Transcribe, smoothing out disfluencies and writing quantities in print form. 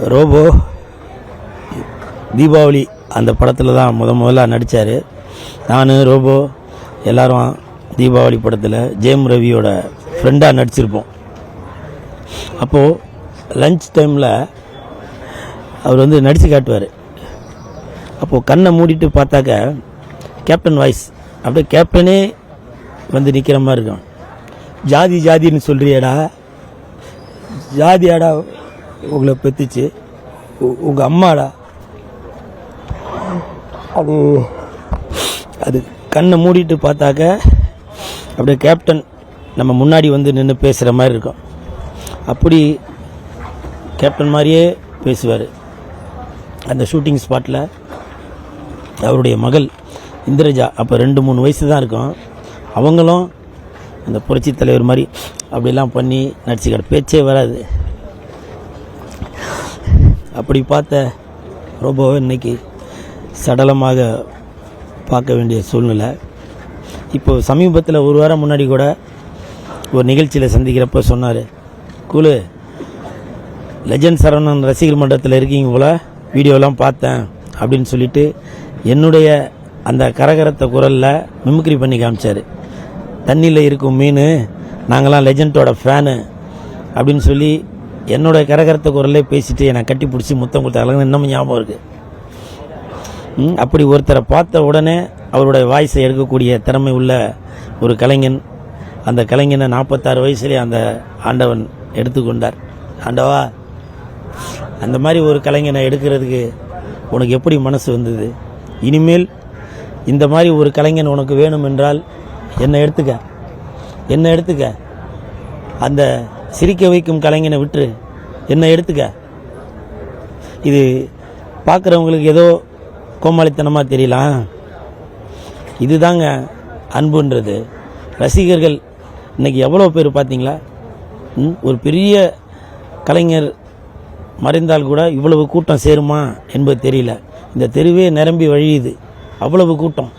Robot Deepavali அந்த படத்தில் தான் முதல்ல நடித்தார். நான் ரோபோ எல்லோரும் தீபாவளி படத்தில் ஜெயம் ரவியோட ஃப்ரெண்டாக நடிச்சிருப்போம். அப்போது லஞ்ச் டைமில் அவர் வந்து நடித்து காட்டுவார். அப்போது கண்ணை மூடிட்டு பார்த்தாக்க கேப்டன் வாய்ஸ் அப்படியே கேப்டனே வந்து நிற்கிற மாதிரி இருக்கும். ஜாதி ஜாதின்னு சொல்கிறியடா, ஜாதியாடா உங்களை பெற்றுச்சு, உங்கள் அம்மாடா. அது கண்ணை மூடிட்டு பார்த்தாக்க அப்படியே கேப்டன் நம்ம முன்னாடி வந்து நின்று பேசுகிற மாதிரி இருக்கும். அப்படி கேப்டன் மாதிரியே பேசுவார். அந்த ஷூட்டிங் ஸ்பாட்டில் அவருடைய மகள் இந்திரஜா அப்போ 2-3 வயசு தான் இருக்கும். அவங்களும் அந்த புரட்சி தலைவர் மாதிரி அப்படிலாம் பண்ணி நடிச்சுக்கிற பேச்சே வராது. அப்படி பார்த்த ரோபோவை இன்னைக்கு சடலமாக பார்க்க வேண்டிய சூழ்நிலை. இப்போ சமீபத்தில் ஒரு வாரம் முன்னாடி கூட ஒரு நிகழ்ச்சியில் சந்திக்கிறப்ப சொன்னார், கூலு லெஜண்ட் சரவணன் ரசிகர் மன்றத்தில் இருக்கீங்க போல், வீடியோலாம் பார்த்தேன் அப்படின்னு சொல்லிட்டு என்னுடைய அந்த கரகரத்த குரலில் மிமிக்ரி பண்ணி காமிச்சார். தண்ணியில் இருக்கும் மீன், நாங்களாம் லெஜண்டோட ஃபேனு அப்படின்னு சொல்லி என்னோடய கரகரத்த குரலே பேசிட்டு என்னை கட்டி பிடிச்சி முத்தம் கொடுத்தாங்க. இன்னமும் ஞாபகம் இருக்குது. அப்படி ஒருத்தரை பார்த்த உடனே அவருடைய வாய்ஸை எடுக்கக்கூடிய திறமை உள்ள ஒரு கலைஞன். அந்த கலைஞனை 46 வயசுலேயே அந்த ஆண்டவன் எடுத்துக்கொண்டார். ஆண்டவா, அந்த மாதிரி ஒரு கலைஞனை எடுக்கிறதுக்கு உனக்கு எப்படி மனசு வந்தது? இனிமேல் இந்த மாதிரி ஒரு கலைஞன் உனக்கு வேணும் என்றால் என்னை எடுத்துக்க. அந்த சிரிக்க வைக்கும் கலைஞனை விட்டு என்னை எடுத்துக்க. இது பார்க்குறவங்களுக்கு ஏதோ கோமாளித்தனமாக தெரியலாம். இதுதாங்க அன்புன்றது. ரசிகர்கள் இன்றைக்கி எவ்வளோ பேர் பார்த்தீங்களா? ஒரு பெரிய கலைஞர் மறைந்தால் கூட இவ்வளவு கூட்டம் சேருமா என்பது தெரியல. இந்த தெருவே நிரம்பி வழியுது, அவ்வளவு கூட்டம்.